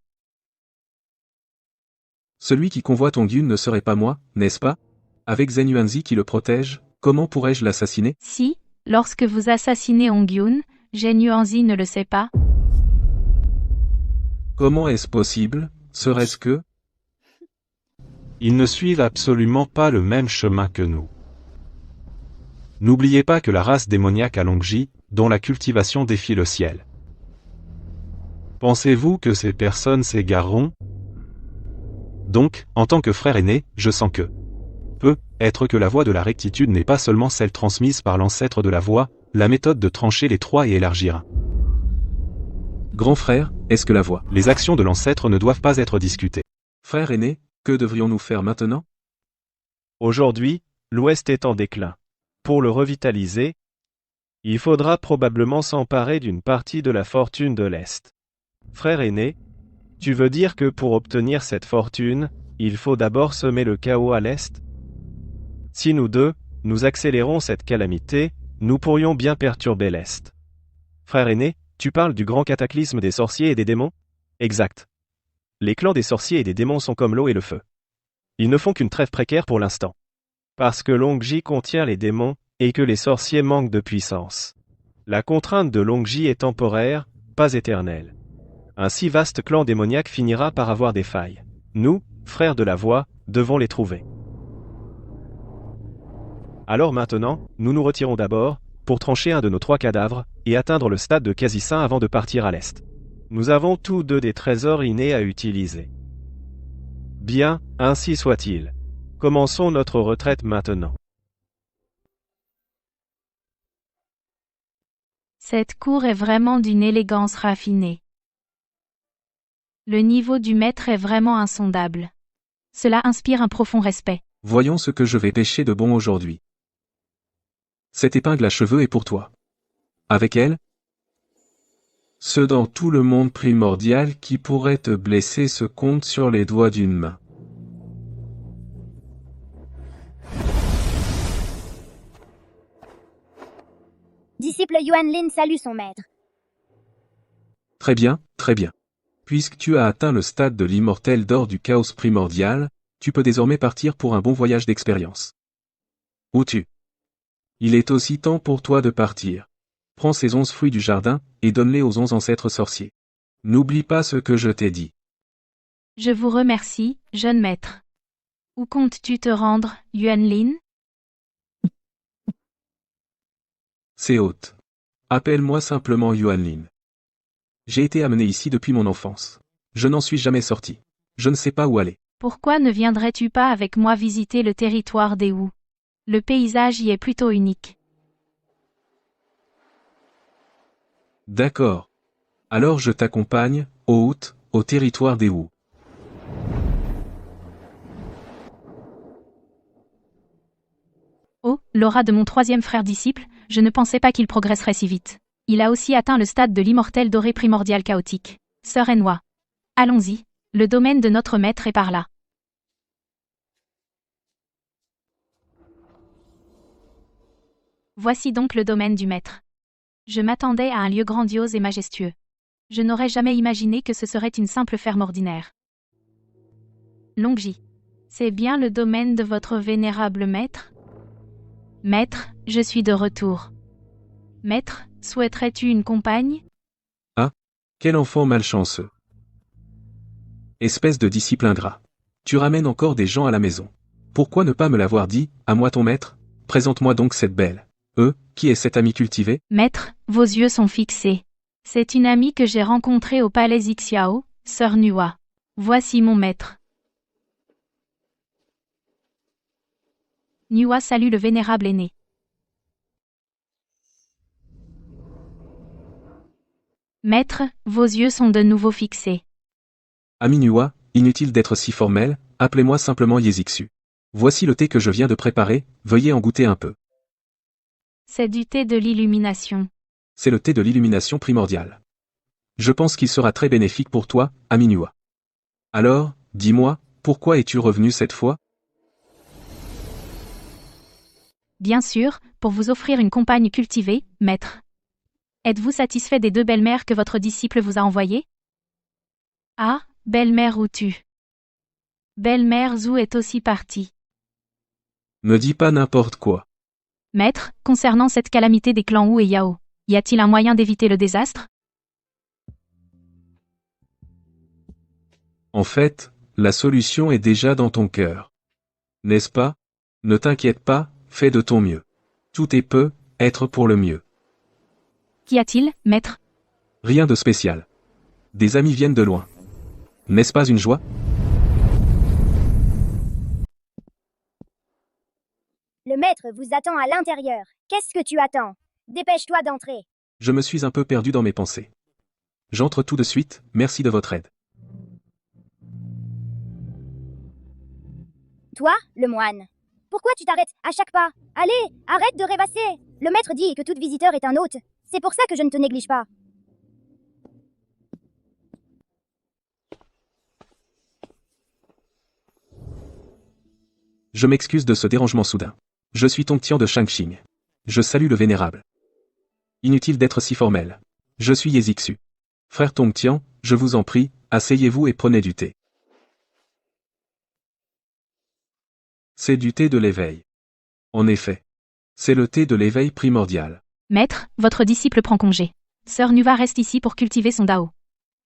Celui qui convoite Hongyun ne serait pas moi, n'est-ce pas? Avec Zen Yuanzi qui le protège, comment pourrais-je l'assassiner? Si, lorsque vous assassinez Hongyun, Zhen Yuanzi ne le sait pas. Comment est-ce possible? Serait-ce que... Ils ne suivent absolument pas le même chemin que nous. N'oubliez pas que la race démoniaque a Longji, dont la cultivation défie le ciel. Pensez-vous que ces personnes s'égareront? Donc, en tant que frère aîné, je sens que peut être que la voie de la rectitude n'est pas seulement celle transmise par l'ancêtre de la voie, la méthode de trancher les 3 et élargir un. Grand frère, est-ce que la voie? Les actions de l'ancêtre ne doivent pas être discutées. Frère aîné, que devrions-nous faire maintenant? Aujourd'hui, l'Ouest est en déclin. Pour le revitaliser, il faudra probablement s'emparer d'une partie de la fortune de l'Est. Frère aîné, tu veux dire que pour obtenir cette fortune, il faut d'abord semer le chaos à l'Est? Si nous deux, nous accélérons cette calamité, nous pourrions bien perturber l'Est. Frère aîné, tu parles du grand cataclysme des sorciers et des démons? Exact. Les clans des sorciers et des démons sont comme l'eau et le feu. Ils ne font qu'une trêve précaire pour l'instant. Parce que Longji contient les démons, et que les sorciers manquent de puissance. La contrainte de Longji est temporaire, pas éternelle. Un si vaste clan démoniaque finira par avoir des failles. Nous, frères de la voie, devons les trouver. Alors maintenant, nous nous retirons d'abord, pour trancher un de nos 3 cadavres, et atteindre le stade de quasi-saint avant de partir à l'est. Nous avons tous 2 des trésors innés à utiliser. Bien, ainsi soit-il. Commençons notre retraite maintenant. Cette cour est vraiment d'une élégance raffinée. Le niveau du maître est vraiment insondable. Cela inspire un profond respect. Voyons ce que je vais pêcher de bon aujourd'hui. Cette épingle à cheveux est pour toi. Avec elle, ceux dans tout le monde primordial qui pourraient te blesser se comptent sur les doigts d'une main. Disciple Yuanlin salue son maître. Très bien, très bien. Puisque tu as atteint le stade de l'immortel d'or du chaos primordial, tu peux désormais partir pour un bon voyage d'expérience. Où tu? Il est aussi temps pour toi de partir. Prends ces 11 fruits du jardin, et donne-les aux 11 ancêtres sorciers. N'oublie pas ce que je t'ai dit. Je vous remercie, jeune maître. Où comptes-tu te rendre, Yuanlin? C'est haute. Appelle-moi simplement Yuanlin. J'ai été amené ici depuis mon enfance. Je n'en suis jamais sorti. Je ne sais pas où aller. Pourquoi ne viendrais-tu pas avec moi visiter le territoire des Wu? Le paysage y est plutôt unique. D'accord. Alors je t'accompagne, ô hôte, au territoire des Wu. Oh, l'aura de mon 3e frère disciple, je ne pensais pas qu'il progresserait si vite. Il a aussi atteint le stade de l'immortel doré primordial chaotique. Sœur Enwa. Allons-y, le domaine de notre maître est par là. Voici donc le domaine du maître. Je m'attendais à un lieu grandiose et majestueux. Je n'aurais jamais imaginé que ce serait une simple ferme ordinaire. Longji. C'est bien le domaine de votre vénérable maître? Maître, je suis de retour. Maître, souhaiterais-tu une compagne? Ah, quel enfant malchanceux. Espèce de disciple ingrat. Tu ramènes encore des gens à la maison. Pourquoi ne pas me l'avoir dit, à moi ton maître? Présente-moi donc cette belle. Qui est cette amie cultivée? Maître, vos yeux sont fixés. C'est une amie que j'ai rencontrée au palais Xiao, sœur Nua. Voici mon maître. Nua salue le vénérable aîné. Maître, vos yeux sont de nouveau fixés. Ami Nua, inutile d'être si formel, appelez-moi simplement Yezixu. Voici le thé que je viens de préparer, veuillez en goûter un peu. C'est du thé de l'illumination. C'est le thé de l'illumination primordiale. Je pense qu'il sera très bénéfique pour toi, ami Nua. Alors, dis-moi, pourquoi es-tu revenu cette fois? Bien sûr, pour vous offrir une compagne cultivée, maître. Êtes-vous satisfait des 2 belles-mères que votre disciple vous a envoyées? Ah, belle-mère Utu. Belle-mère Zhu est aussi partie. Ne dis pas n'importe quoi. Maître, concernant cette calamité des clans Wu et Yao, y a-t-il un moyen d'éviter le désastre? En fait, la solution est déjà dans ton cœur. N'est-ce pas? Ne t'inquiète pas, fais de ton mieux. Tout est peut être pour le mieux. Qu'y a-t-il, maître? Rien de spécial. Des amis viennent de loin. N'est-ce pas une joie? Le maître vous attend à l'intérieur. Qu'est-ce que tu attends? Dépêche-toi d'entrer. Je me suis un peu perdu dans mes pensées. J'entre tout de suite, merci de votre aide. Toi, le moine. Pourquoi tu t'arrêtes à chaque pas? Allez, arrête de rêvasser. Le maître dit que tout visiteur est un hôte. C'est pour ça que je ne te néglige pas. Je m'excuse de ce dérangement soudain. Je suis Tongtian de Shangqing. Je salue le vénérable. Inutile d'être si formel. Je suis Yezixu. Frère Tongtian, je vous en prie, asseyez-vous et prenez du thé. C'est du thé de l'éveil. En effet. C'est le thé de l'éveil primordial. Maître, votre disciple prend congé. Sœur Nuva reste ici pour cultiver son Dao.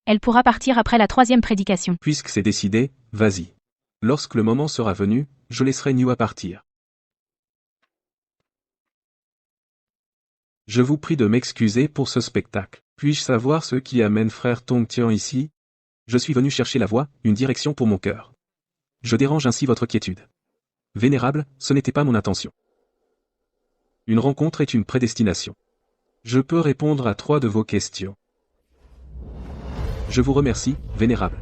Elle pourra partir après la 3e prédication. Puisque c'est décidé, vas-y. Lorsque le moment sera venu, je laisserai Nua partir. Je vous prie de m'excuser pour ce spectacle. Puis-je savoir ce qui amène frère Tongtian ici? Je suis venu chercher la voie, une direction pour mon cœur. Je dérange ainsi votre quiétude. Vénérable, ce n'était pas mon intention. Une rencontre est une prédestination. Je peux répondre à 3 de vos questions. Je vous remercie, Vénérable.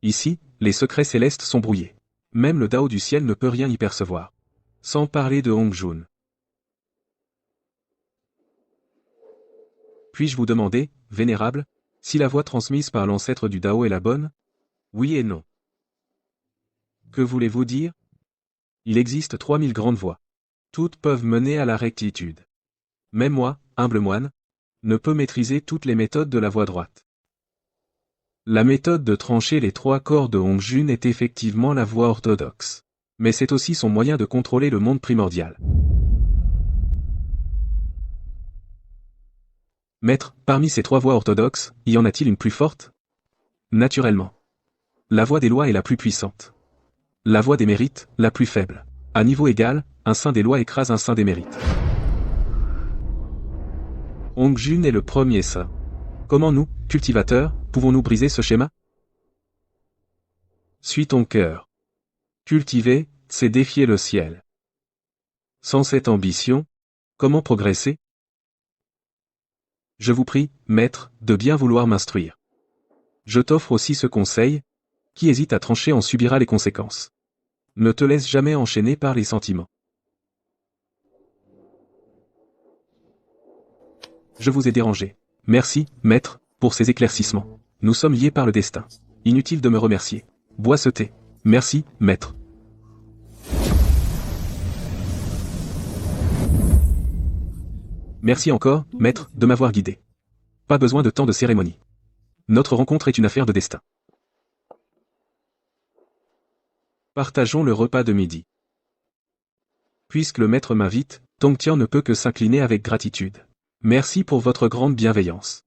Ici, les secrets célestes sont brouillés. Même le Dao du ciel ne peut rien y percevoir. Sans parler de Hongjun. Puis-je vous demander, Vénérable, si la voie transmise par l'ancêtre du Dao est la bonne? Oui et non. Que voulez-vous dire? Il existe 3000 grandes voies. Toutes peuvent mener à la rectitude. Mais moi, humble moine, ne peux maîtriser toutes les méthodes de la voie droite. La méthode de trancher les 3 corps de Hongjun est effectivement la voie orthodoxe. Mais c'est aussi son moyen de contrôler le monde primordial. Maître, parmi ces 3 voies orthodoxes, y en a-t-il une plus forte? Naturellement. La voie des lois est la plus puissante. La voie des mérites, la plus faible. À niveau égal, un saint des lois écrase un saint des mérites. Hongjun est le premier saint. Comment nous, cultivateurs, pouvons-nous briser ce schéma? Suis ton cœur. Cultiver, c'est défier le ciel. Sans cette ambition, comment progresser? Je vous prie, maître, de bien vouloir m'instruire. Je t'offre aussi ce conseil, qui hésite à trancher en subira les conséquences. Ne te laisse jamais enchaîner par les sentiments. Je vous ai dérangé. Merci, maître, pour ces éclaircissements. Nous sommes liés par le destin. Inutile de me remercier. Bois ce thé. Merci, maître. Merci encore, maître, de m'avoir guidé. Pas besoin de tant de cérémonie. Notre rencontre est une affaire de destin. Partageons le repas de midi. Puisque le maître m'invite, Tongtian ne peut que s'incliner avec gratitude. Merci pour votre grande bienveillance.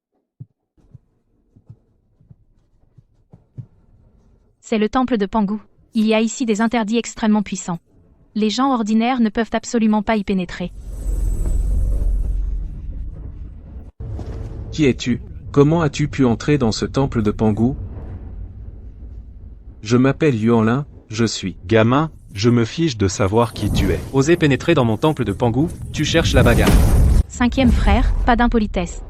C'est le temple de Pangu. Il y a ici des interdits extrêmement puissants. Les gens ordinaires ne peuvent absolument pas y pénétrer. Qui es-tu? Comment as-tu pu entrer dans ce temple de Pangu? Je m'appelle Yuanlin, je suis. Gamin, je me fiche de savoir qui tu es. Oser pénétrer dans mon temple de Pangu, tu cherches la bagarre. 5e frère, pas d'impolitesse.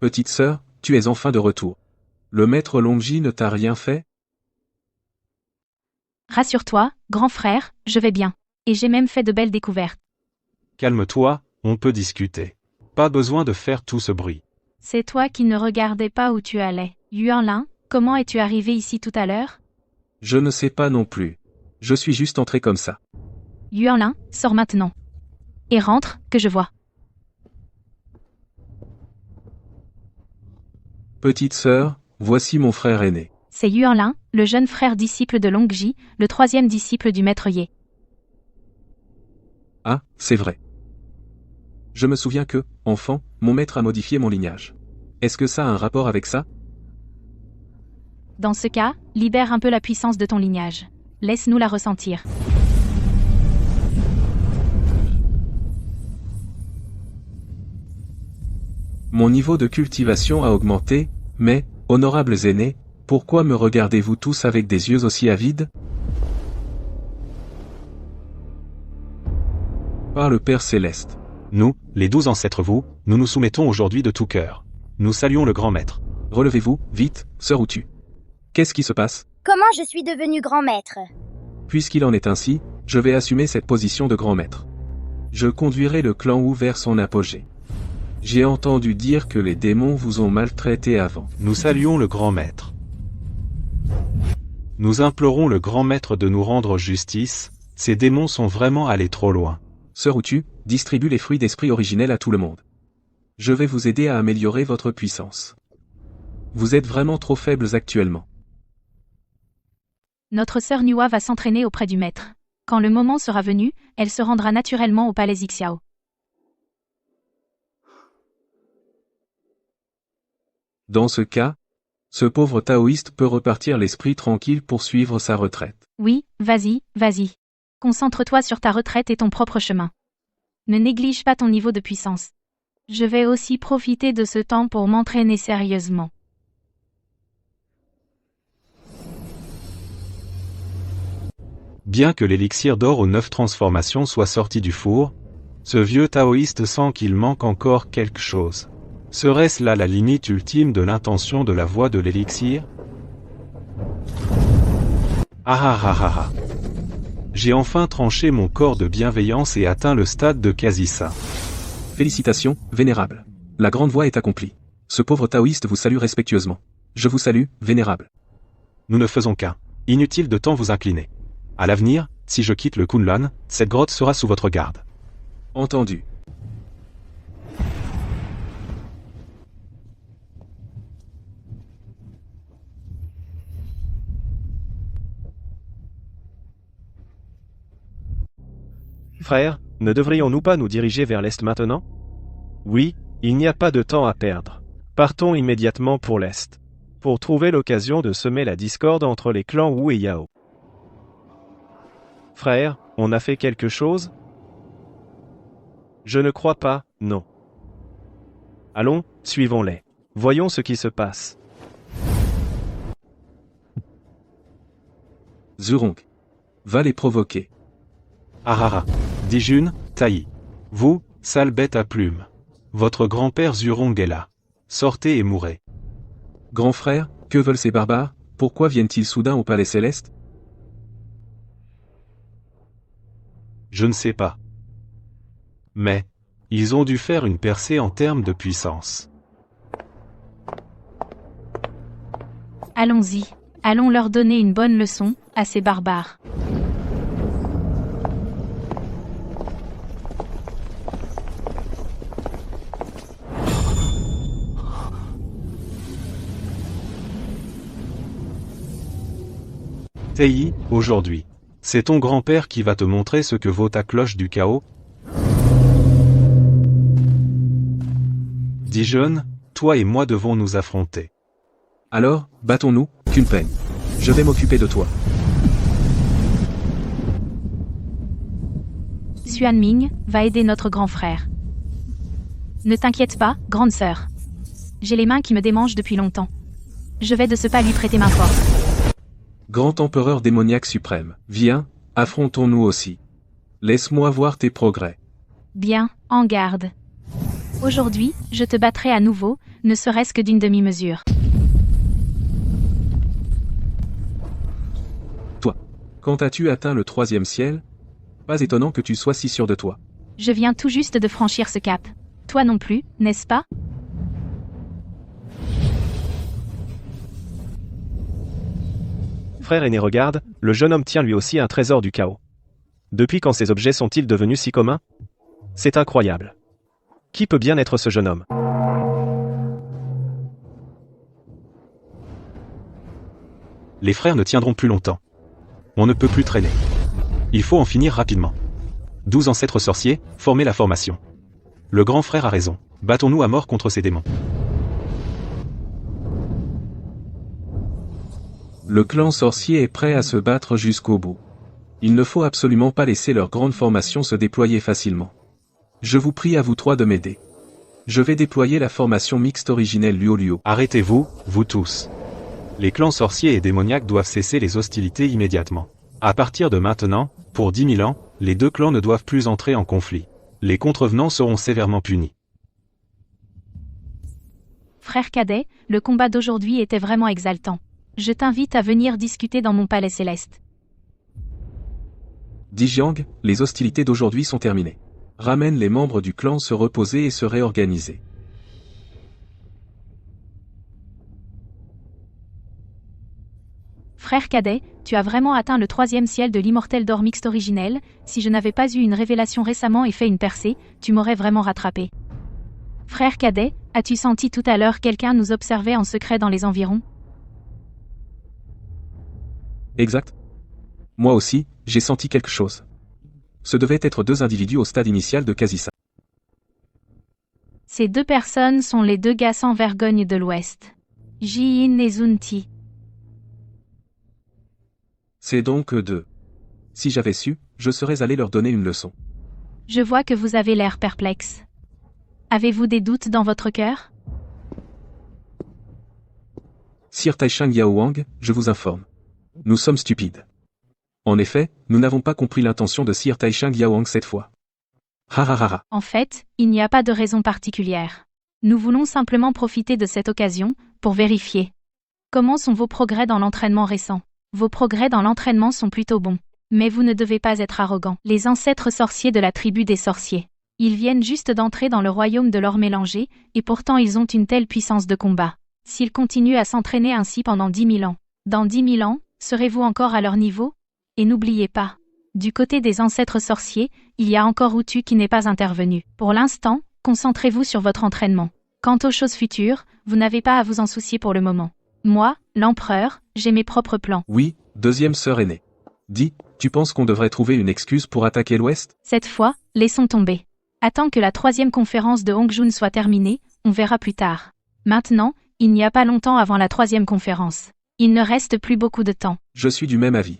Petite sœur, tu es enfin de retour. Le maître Longji ne t'a rien fait? Rassure-toi, grand frère, je vais bien. Et j'ai même fait de belles découvertes. Calme-toi, on peut discuter. Pas besoin de faire tout ce bruit. C'est toi qui ne regardais pas où tu allais. Yuanlin, comment es-tu arrivé ici tout à l'heure? Je ne sais pas non plus. Je suis juste entré comme ça. Yuanlin, sors maintenant. Et rentre, que je vois. Petite sœur, voici mon frère aîné. C'est Yuanlin, le jeune frère disciple de Longji, le 3e disciple du maître Ye. Ah, c'est vrai. Je me souviens que, enfant, mon maître a modifié mon lignage. Est-ce que ça a un rapport avec ça? Dans ce cas, libère un peu la puissance de ton lignage. Laisse-nous la ressentir. Mon niveau de cultivation a augmenté, mais, honorables aînés, pourquoi me regardez-vous tous avec des yeux aussi avides? Par le Père Céleste. Nous, les 12 ancêtres vous, nous nous soumettons aujourd'hui de tout cœur. Nous saluons le grand maître. Relevez-vous, vite, sœur Utu. Qu'est-ce qui se passe? Comment je suis devenu grand maître? Puisqu'il en est ainsi, je vais assumer cette position de grand maître. Je conduirai le clan Wu vers son apogée. J'ai entendu dire que les démons vous ont maltraité avant. Nous saluons le grand maître. Nous implorons le grand maître de nous rendre justice, ces démons sont vraiment allés trop loin. Sœur Utu, distribue les fruits d'esprit originels à tout le monde. Je vais vous aider à améliorer votre puissance. Vous êtes vraiment trop faibles actuellement. Notre sœur Nuwa va s'entraîner auprès du maître. Quand le moment sera venu, elle se rendra naturellement au palais Xiao. Dans ce cas, ce pauvre taoïste peut repartir l'esprit tranquille pour suivre sa retraite. Oui, vas-y, vas-y. Concentre-toi sur ta retraite et ton propre chemin. Ne néglige pas ton niveau de puissance. Je vais aussi profiter de ce temps pour m'entraîner sérieusement. Bien que l'élixir d'or aux 9 transformations soit sorti du four, ce vieux taoïste sent qu'il manque encore quelque chose. Serait-ce là la limite ultime de l'intention de la voie de l'élixir? Ah ah ah ah ah. J'ai enfin tranché mon corps de bienveillance et atteint le stade de quasi-saint. Félicitations, vénérable. La grande voie est accomplie. Ce pauvre taoïste vous salue respectueusement. Je vous salue, vénérable. Nous ne faisons qu'un. Inutile de tant vous incliner. À l'avenir, si je quitte le Kunlun, cette grotte sera sous votre garde. Entendu. Frère, ne devrions-nous pas nous diriger vers l'Est maintenant? Oui, il n'y a pas de temps à perdre. Partons immédiatement pour l'Est. Pour trouver l'occasion de semer la discorde entre les clans Wu et Yao. Frère, on a fait quelque chose? Je ne crois pas, non. Allons, suivons-les. Voyons ce qui se passe. Zurong. Va les provoquer. Ah ah ah. Dijun, Taï. Vous, sale bête à plumes. Votre grand-père Zurong est là. Sortez et mourrez. Grand frère, que veulent ces barbares? Pourquoi viennent-ils soudain au palais céleste? Je ne sais pas. Mais, ils ont dû faire une percée en termes de puissance. Allons-y. Allons leur donner une bonne leçon, à ces barbares. Tei, aujourd'hui. C'est ton grand-père qui va te montrer ce que vaut ta cloche du chaos? Dijun, toi et moi devons nous affronter. Alors, battons-nous, Kunpeng. Je vais m'occuper de toi. Xuanming va aider notre grand frère. Ne t'inquiète pas, grande sœur. J'ai les mains qui me démangent depuis longtemps. Je vais de ce pas lui prêter main forte. Grand empereur démoniaque suprême, viens, affrontons-nous aussi. Laisse-moi voir tes progrès. Bien, en garde. Aujourd'hui, je te battrai à nouveau, ne serait-ce que d'une demi-mesure. Quand as-tu atteint le 3e ciel? Pas étonnant que tu sois si sûr de toi. Je viens tout juste de franchir ce cap. Toi non plus, n'est-ce pas? Frère aîné regarde, le jeune homme tient lui aussi un trésor du chaos. Depuis quand ces objets sont-ils devenus si communs? C'est incroyable. Qui peut bien être ce jeune homme? Les frères ne tiendront plus longtemps. On ne peut plus traîner. Il faut en finir rapidement. 12 ancêtres sorciers, formez la formation. Le grand frère a raison. Battons-nous à mort contre ces démons. Le clan sorcier est prêt à se battre jusqu'au bout. Il ne faut absolument pas laisser leur grande formation se déployer facilement. Je vous prie à vous trois de m'aider. Je vais déployer la formation mixte originelle Luo-Luo. Arrêtez-vous, vous tous. Les clans sorciers et démoniaques doivent cesser les hostilités immédiatement. À partir de maintenant, pour 10 000 ans, les deux clans ne doivent plus entrer en conflit. Les contrevenants seront sévèrement punis. Frère cadet, le combat d'aujourd'hui était vraiment exaltant. Je t'invite à venir discuter dans mon palais céleste. Dijiang, les hostilités d'aujourd'hui sont terminées. Ramène les membres du clan se reposer et se réorganiser. Frère cadet, tu as vraiment atteint le 3e ciel de l'immortel d'or mixte originel. Si je n'avais pas eu une révélation récemment et fait une percée, tu m'aurais vraiment rattrapé. Frère cadet, as-tu senti tout à l'heure quelqu'un nous observer en secret dans les environs? Exact. Moi aussi, j'ai senti quelque chose. Ce devaient être 2 individus au stade initial de Kasissa. Ces 2 personnes sont les 2 gars sans vergogne de l'Ouest. Ji-in et Zunti. C'est donc eux 2. Si j'avais su, je serais allé leur donner une leçon. Je vois que vous avez l'air perplexe. Avez-vous des doutes dans votre cœur? Sir Taishang Yaoang, je vous informe. Nous sommes stupides. En effet, nous n'avons pas compris l'intention de Sir Taishang Yaoang cette fois. Ha. En fait, il n'y a pas de raison particulière. Nous voulons simplement profiter de cette occasion, pour vérifier. Comment sont vos progrès dans l'entraînement récent? Vos progrès dans l'entraînement sont plutôt bons. Mais vous ne devez pas être arrogant. Les ancêtres sorciers de la tribu des sorciers. Ils viennent juste d'entrer dans le royaume de l'or mélangé, et pourtant ils ont une telle puissance de combat. S'ils continuent à s'entraîner ainsi pendant 10 000 ans, dans 10 000 ans, serez-vous encore à leur niveau? Et n'oubliez pas, du côté des ancêtres sorciers, il y a encore Utu qui n'est pas intervenu. Pour l'instant, concentrez-vous sur votre entraînement. Quant aux choses futures, vous n'avez pas à vous en soucier pour le moment. Moi, l'empereur, j'ai mes propres plans. Oui, 2e sœur aînée. Dis, tu penses qu'on devrait trouver une excuse pour attaquer l'Ouest? Cette fois, laissons tomber. Attends que la 3e conférence de Hongjun soit terminée, on verra plus tard. Maintenant, il n'y a pas longtemps avant la 3e conférence. Il ne reste plus beaucoup de temps. Je suis du même avis.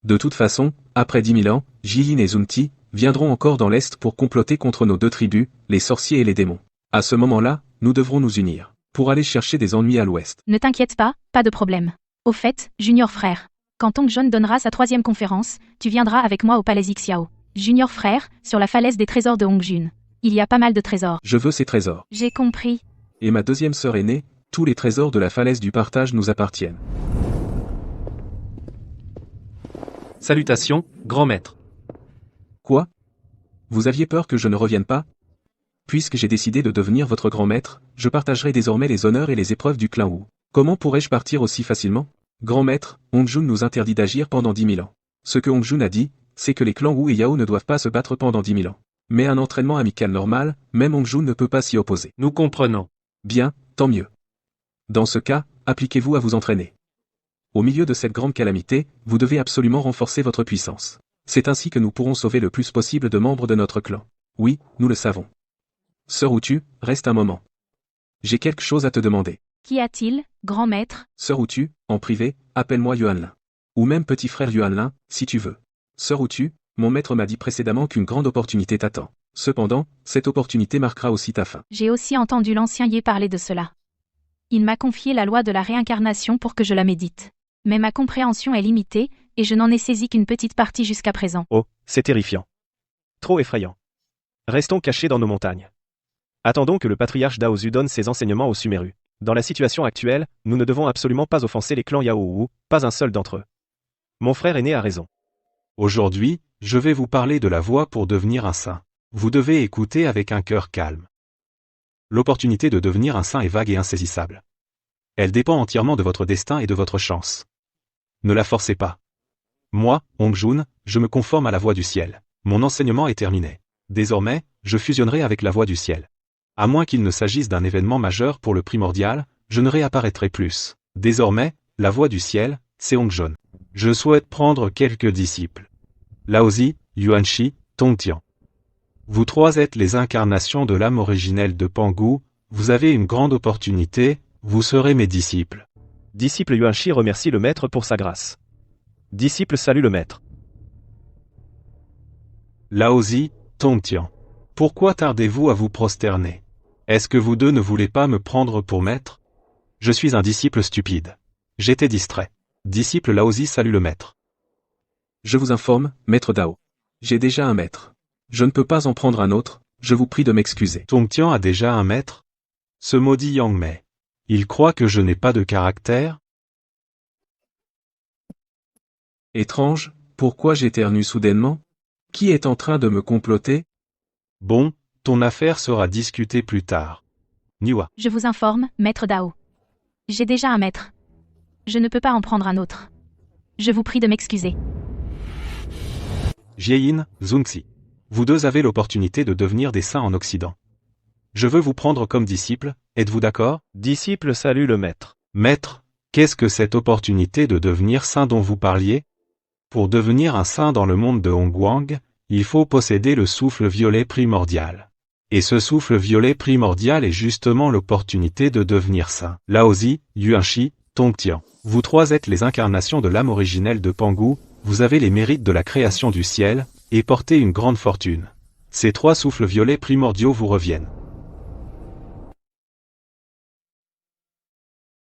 De toute façon, après 10 000 ans, Jilin et Zunti viendront encore dans l'Est pour comploter contre nos 2 tribus, les sorciers et les démons. À ce moment-là, nous devrons nous unir, pour aller chercher des ennuis à l'Ouest. Ne t'inquiète pas de problème. Au fait, Junior frère, quand Hongjun donnera sa 3e conférence, tu viendras avec moi au palais Xiao. Junior frère, sur la falaise des trésors de Hongjun. Il y a pas mal de trésors. Je veux ces trésors. J'ai compris. Et ma 2e sœur aînée, tous les trésors de la falaise du partage nous appartiennent. Salutations, grand maître. Quoi? Vous aviez peur que je ne revienne pas? Puisque j'ai décidé de devenir votre grand maître, je partagerai désormais les honneurs et les épreuves du clan Wu. Comment pourrais-je partir aussi facilement? Grand maître, Hongjun nous interdit d'agir pendant 10 000 ans. Ce que Hongjun a dit, c'est que les clans Wu et Yao ne doivent pas se battre pendant 10 000 ans. Mais un entraînement amical normal, même Hongjun ne peut pas s'y opposer. Nous comprenons. Bien, tant mieux. Dans ce cas, appliquez-vous à vous entraîner. Au milieu de cette grande calamité, vous devez absolument renforcer votre puissance. C'est ainsi que nous pourrons sauver le plus possible de membres de notre clan. Oui, nous le savons. Sœur Utu, reste un moment. J'ai quelque chose à te demander. Qu'y a-t-il, grand maître? Sœur Utu, en privé, appelle-moi Yuanlin. Ou même petit frère Yuanlin, si tu veux. Sœur Utu, mon maître m'a dit précédemment qu'une grande opportunité t'attend. Cependant, cette opportunité marquera aussi ta fin. J'ai aussi entendu l'ancien Yé parler de cela. Il m'a confié la loi de la réincarnation pour que je la médite. Mais ma compréhension est limitée, et je n'en ai saisi qu'une petite partie jusqu'à présent. Oh, c'est terrifiant. Trop effrayant. Restons cachés dans nos montagnes. Attendons que le patriarche Daozu donne ses enseignements aux Sumeru. Dans la situation actuelle, nous ne devons absolument pas offenser les clans Yao Wu, pas un seul d'entre eux. Mon frère aîné a raison. Aujourd'hui, je vais vous parler de la voie pour devenir un saint. Vous devez écouter avec un cœur calme. L'opportunité de devenir un saint est vague et insaisissable. Elle dépend entièrement de votre destin et de votre chance. Ne la forcez pas. Moi, Hong Jun, je me conforme à la voie du ciel. Mon enseignement est terminé. Désormais, je fusionnerai avec la voie du ciel. À moins qu'il ne s'agisse d'un événement majeur pour le primordial, je ne réapparaîtrai plus. Désormais, la voie du ciel, c'est Hong Jun. Je souhaite prendre quelques disciples. Laozi, Yuanshi, Tongtian. Vous trois êtes les incarnations de l'âme originelle de Pangu, vous avez une grande opportunité, vous serez mes disciples. Disciple Yuanshi remercie le maître pour sa grâce. Disciple salue le maître. Laozi, Tongtian. Pourquoi tardez-vous à vous prosterner? Est-ce que vous deux ne voulez pas me prendre pour maître? Je suis un disciple stupide. J'étais distrait. Disciple Laozi salue le maître. Je vous informe, maître Dao. J'ai déjà un maître. Je ne peux pas en prendre un autre, je vous prie de m'excuser. Tongtian a déjà un maître? Ce maudit Yang Mei. Il croit que je n'ai pas de caractère? Étrange, pourquoi j'éternue soudainement? Qui est en train de me comploter? Bon, ton affaire sera discutée plus tard. Niwa. Je vous informe, maître Dao. J'ai déjà un maître. Je ne peux pas en prendre un autre. Je vous prie de m'excuser. Jieyin, Zunxi. Vous deux avez l'opportunité de devenir des saints en Occident. Je veux vous prendre comme disciple, êtes-vous d'accord? Disciple salue le maître. Maître, qu'est-ce que cette opportunité de devenir saint dont vous parliez? Pour devenir un saint dans le monde de Hongguang, il faut posséder le souffle violet primordial. Et ce souffle violet primordial est justement l'opportunité de devenir saint. Laozi, Yuanshi, Tongtian. Vous trois êtes les incarnations de l'âme originelle de Pangu, vous avez les mérites de la création du ciel, et portez une grande fortune. Ces trois souffles violets primordiaux vous reviennent.